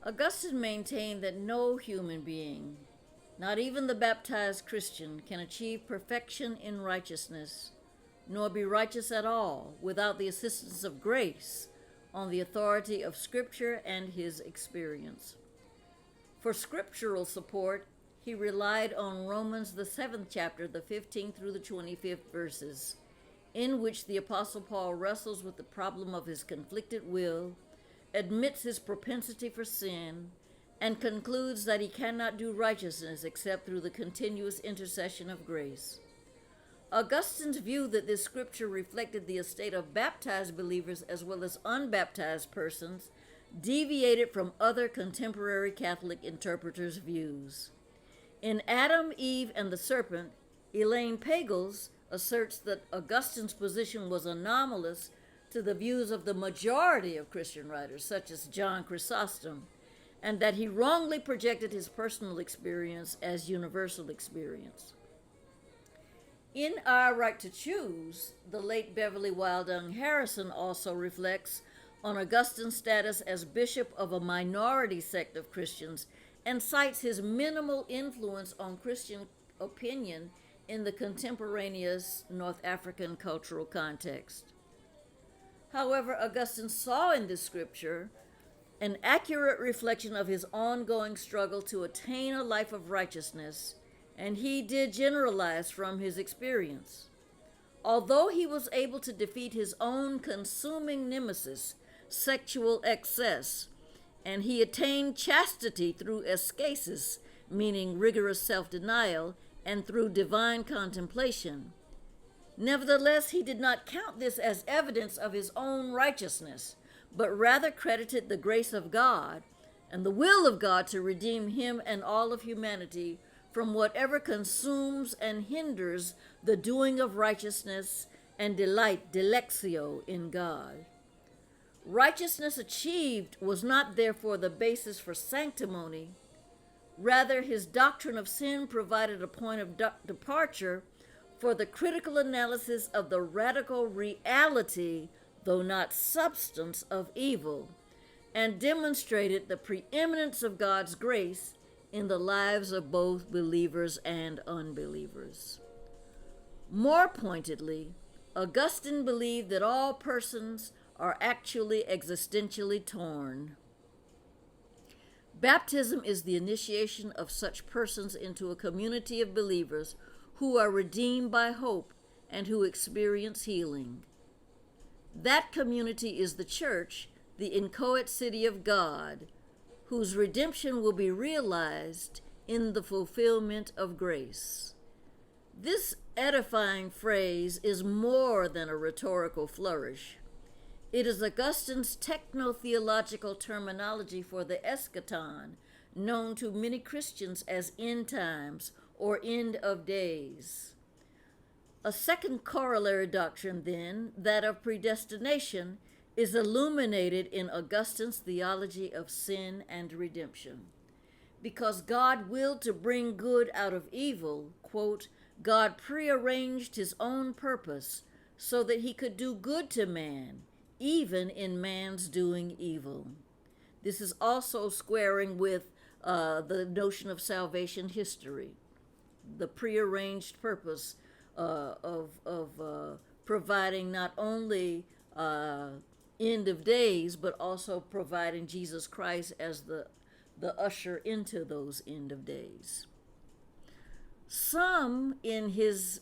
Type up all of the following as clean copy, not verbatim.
Augustine maintained that no human being, not even the baptized Christian, can achieve perfection in righteousness, nor be righteous at all without the assistance of grace on the authority of Scripture and his experience. For scriptural support, he relied on Romans, the 7th chapter, the 15th through the 25th verses, in which the Apostle Paul wrestles with the problem of his conflicted will, admits his propensity for sin, and concludes that he cannot do righteousness except through the continuous intercession of grace. Augustine's view that this scripture reflected the estate of baptized believers as well as unbaptized persons deviated from other contemporary Catholic interpreters' views. In Adam, Eve, and the Serpent, Elaine Pagels asserts that Augustine's position was anomalous to the views of the majority of Christian writers, such as John Chrysostom, and that he wrongly projected his personal experience as universal experience. In Our Right to Choose, the late Beverly Wildung Harrison also reflects on Augustine's status as bishop of a minority sect of Christians and cites his minimal influence on Christian opinion in the contemporaneous North African cultural context. However, Augustine saw in this scripture an accurate reflection of his ongoing struggle to attain a life of righteousness, and he did generalize from his experience. Although he was able to defeat his own consuming nemesis, sexual excess, and he attained chastity through ascesis, meaning rigorous self-denial, and through divine contemplation. Nevertheless, he did not count this as evidence of his own righteousness, but rather credited the grace of God and the will of God to redeem him and all of humanity from whatever consumes and hinders the doing of righteousness and delectio in God. Righteousness achieved was not therefore the basis for sanctimony. Rather, his doctrine of sin provided a point of departure for the critical analysis of the radical reality, though not substance, of evil, and demonstrated the preeminence of God's grace in the lives of both believers and unbelievers. More pointedly, Augustine believed that all persons are actually existentially torn. Baptism is the initiation of such persons into a community of believers who are redeemed by hope and who experience healing. That community is the church, the inchoate city of God, whose redemption will be realized in the fulfillment of grace. This edifying phrase is more than a rhetorical flourish. It is Augustine's techno-theological terminology for the eschaton, known to many Christians as end times or end of days. A second corollary doctrine, then, that of predestination, is illuminated in Augustine's theology of sin and redemption. Because God willed to bring good out of evil, quote, God prearranged his own purpose so that he could do good to man, even in man's doing evil. This is also squaring with the notion of salvation history, the prearranged purpose of providing not only end of days, but also providing Jesus Christ as the usher into those end of days. Some in his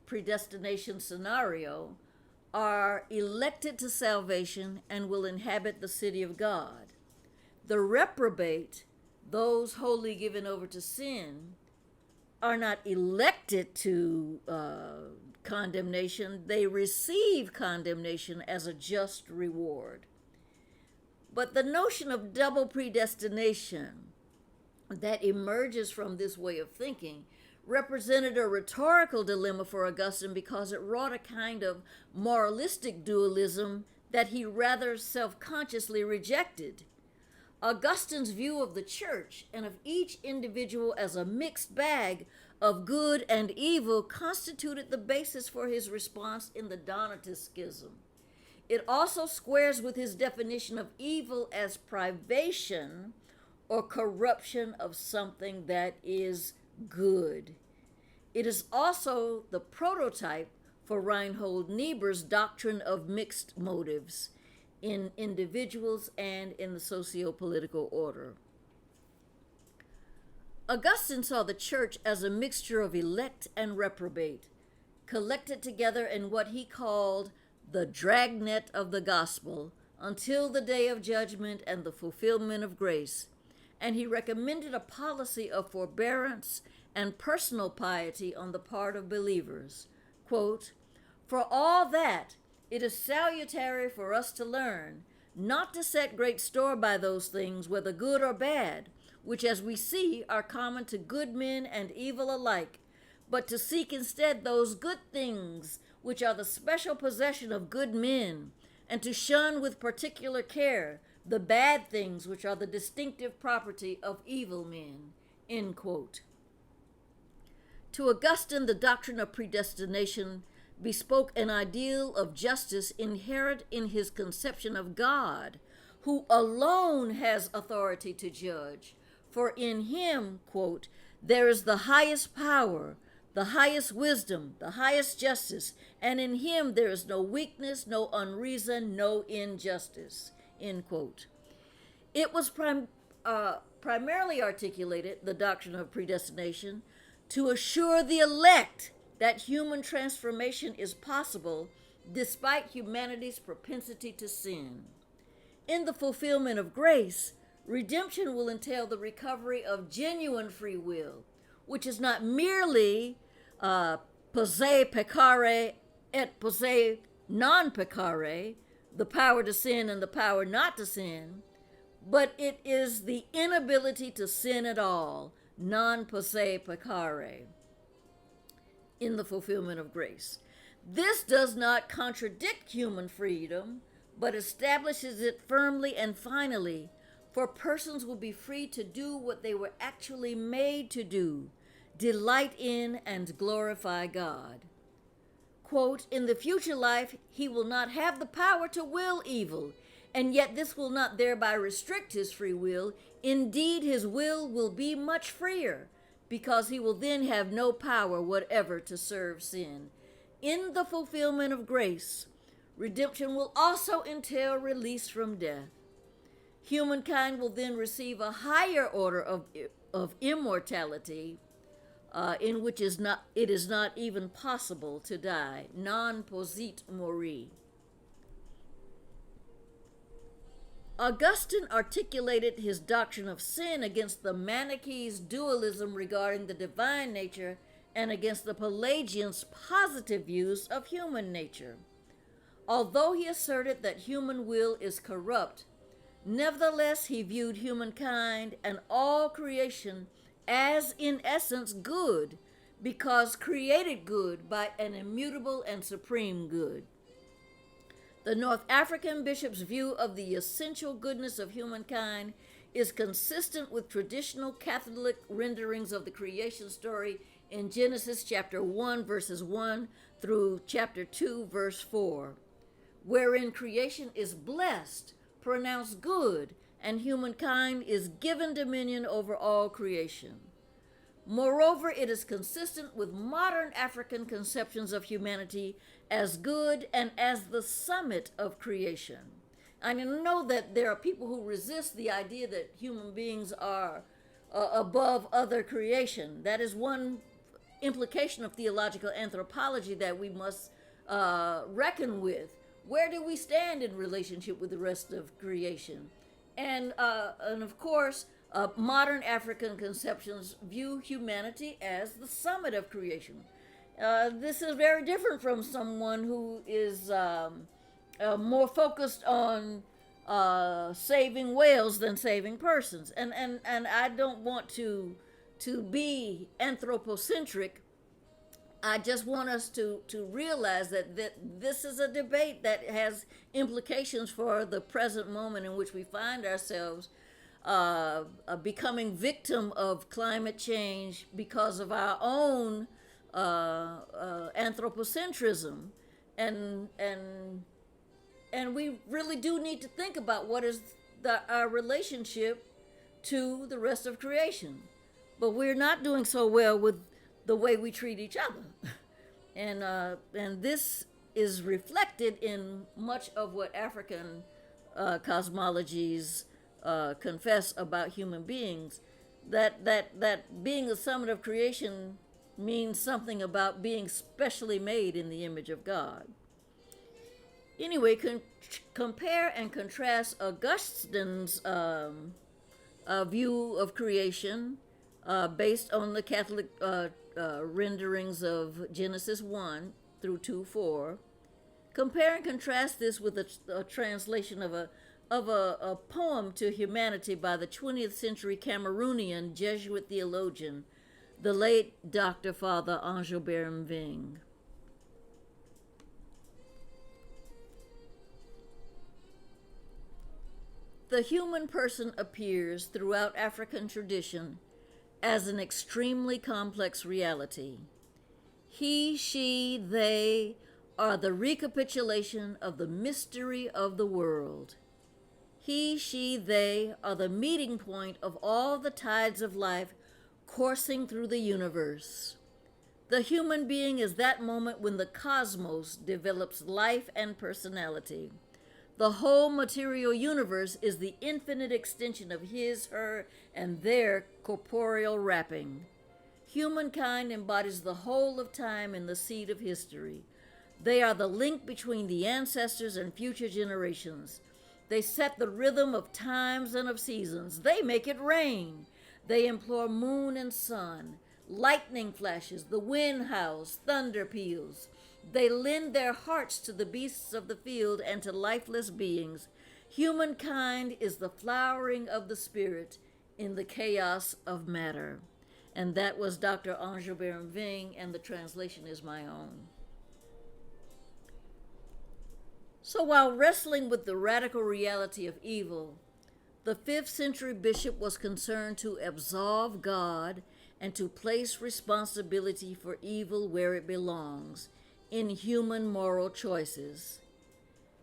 predestination scenario are elected to salvation and will inhabit the city of God. The reprobate, those wholly given over to sin, are not elected to condemnation. They receive condemnation as a just reward. But the notion of double predestination that emerges from this way of thinking represented a rhetorical dilemma for Augustine because it wrought a kind of moralistic dualism that he rather self-consciously rejected. Augustine's view of the church and of each individual as a mixed bag of good and evil constituted the basis for his response in the Donatist schism. It also squares with his definition of evil as privation or corruption of something that is good. It is also the prototype for Reinhold Niebuhr's doctrine of mixed motives in individuals and in the socio-political order. Augustine saw the church as a mixture of elect and reprobate, collected together in what he called the dragnet of the gospel until the day of judgment and the fulfillment of grace, and he recommended a policy of forbearance and personal piety on the part of believers. Quote, "For all that, it is salutary for us to learn not to set great store by those things, whether good or bad, which as we see are common to good men and evil alike, but to seek instead those good things which are the special possession of good men, and to shun with particular care the bad things which are the distinctive property of evil men." End quote. To Augustine, the doctrine of predestination bespoke an ideal of justice inherent in his conception of God, who alone has authority to judge. For in him, quote, "there is the highest power, the highest wisdom, the highest justice, and in him there is no weakness, no unreason, no injustice." End quote. It was primarily articulated, the doctrine of predestination, to assure the elect that human transformation is possible despite humanity's propensity to sin. In the fulfillment of grace, redemption will entail the recovery of genuine free will, which is not merely posse peccare et posse non peccare, the power to sin and the power not to sin, but it is the inability to sin at all, non posse peccare, in the fulfillment of grace. This does not contradict human freedom, but establishes it firmly and finally, for persons will be free to do what they were actually made to do, delight in and glorify God. Quote, "In the future life, he will not have the power to will evil, and yet this will not thereby restrict his free will. Indeed, his will be much freer, because he will then have no power whatever to serve sin. In the fulfillment of grace, redemption will also entail release from death. Humankind will then receive a higher order of immortality, in which it is not even possible to die, non posit mori." Augustine articulated his doctrine of sin against the Manichees' dualism regarding the divine nature and against the Pelagians' positive views of human nature. Although he asserted that human will is corrupt, nevertheless he viewed humankind and all creation as in essence good, because created good by an immutable and supreme good. The North African bishop's view of the essential goodness of humankind is consistent with traditional Catholic renderings of the creation story in Genesis chapter 1, verses 1 through chapter 2, verse 4, wherein creation is blessed, pronounced good, and humankind is given dominion over all creation. Moreover, it is consistent with modern African conceptions of humanity as good and as the summit of creation. I know that there are people who resist the idea that human beings are above other creation. That is one implication of theological anthropology that we must reckon with. Where do we stand in relationship with the rest of creation? And of course, modern African conceptions view humanity as the summit of creation. This is very different from someone who is more focused on saving whales than saving persons. And I don't want to be anthropocentric. I just want us to realize that this is a debate that has implications for the present moment in which we find ourselves becoming victim of climate change because of our own anthropocentrism, and And we really do need to think about what is our relationship to the rest of creation. But we're not doing so well with the way we treat each other. And this is reflected in much of what African cosmologies confess about human beings. That being the summit of creation means something about being specially made in the image of God. Anyway, compare and contrast Augustine's view of creation based on the Catholic renderings of Genesis 1 through 2:4. Compare and contrast this with a translation of a poem to humanity by the 20th century Cameroonian Jesuit theologian, the late Dr. Father Engelbert Mving. The human person appears throughout African tradition as an extremely complex reality. He, she, they are the recapitulation of the mystery of the world. He, she, they are the meeting point of all the tides of life coursing through the universe. The human being is that moment when the cosmos develops life and personality. The whole material universe is the infinite extension of his, her, and their corporeal wrapping. Humankind embodies the whole of time in the seed of history. They are the link between the ancestors and future generations. They set the rhythm of times and of seasons. They make it rain. They implore moon and sun. Lightning flashes, the wind howls, thunder peals. They lend their hearts to the beasts of the field and to lifeless beings. Humankind is the flowering of the spirit in the chaos of matter. And that was Dr. Engelbert Mving, and the translation is my own. So while wrestling with the radical reality of evil, the 5th century bishop was concerned to absolve God and to place responsibility for evil where it belongs, in human moral choices.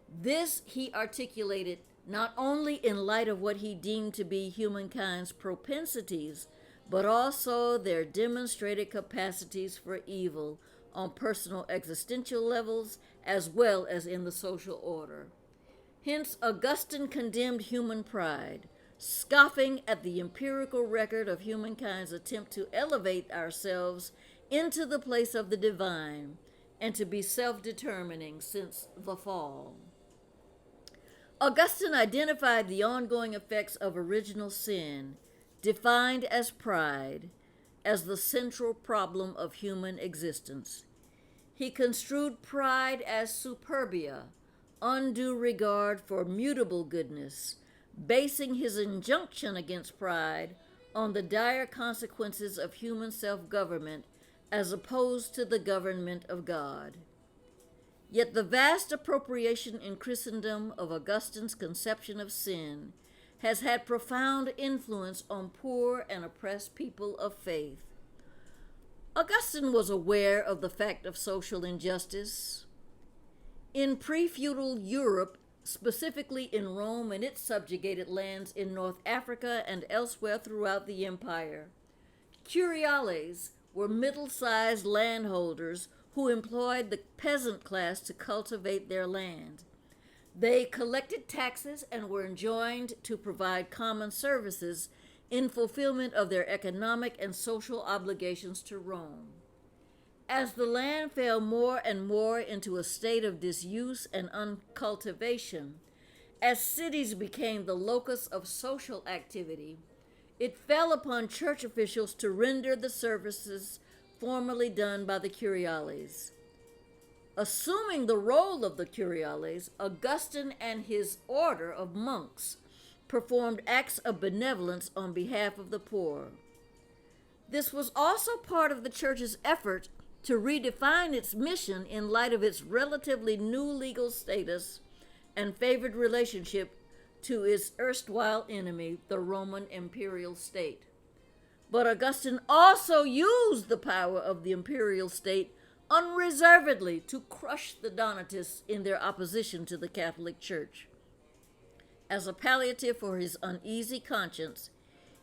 This he articulated not only in light of what he deemed to be humankind's propensities, but also their demonstrated capacities for evil on personal existential levels as well as in the social order. Hence, Augustine condemned human pride, scoffing at the empirical record of humankind's attempt to elevate ourselves into the place of the divine, and to be self-determining since the fall. Augustine identified the ongoing effects of original sin, defined as pride, as the central problem of human existence. He construed pride as superbia, undue regard for mutable goodness, basing his injunction against pride on the dire consequences of human self-government as opposed to the government of God. Yet the vast appropriation in Christendom of Augustine's conception of sin has had profound influence on poor and oppressed people of faith. Augustine was aware of the fact of social injustice. In pre-feudal Europe, specifically in Rome and its subjugated lands in North Africa and elsewhere throughout the empire, curiales were middle-sized landholders who employed the peasant class to cultivate their land. They collected taxes and were enjoined to provide common services in fulfillment of their economic and social obligations to Rome. As the land fell more and more into a state of disuse and uncultivation, as cities became the locus of social activity, it fell upon church officials to render the services formerly done by the curiales. Assuming the role of the curiales, Augustine and his order of monks performed acts of benevolence on behalf of the poor. This was also part of the church's effort to redefine its mission in light of its relatively new legal status and favored relationship to its erstwhile enemy, the Roman imperial state. But Augustine also used the power of the imperial state unreservedly to crush the Donatists in their opposition to the Catholic Church. As a palliative for his uneasy conscience,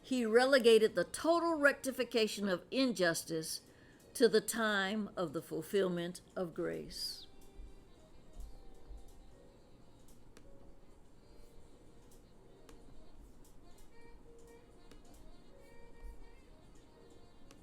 he relegated the total rectification of injustice to the time of the fulfillment of grace.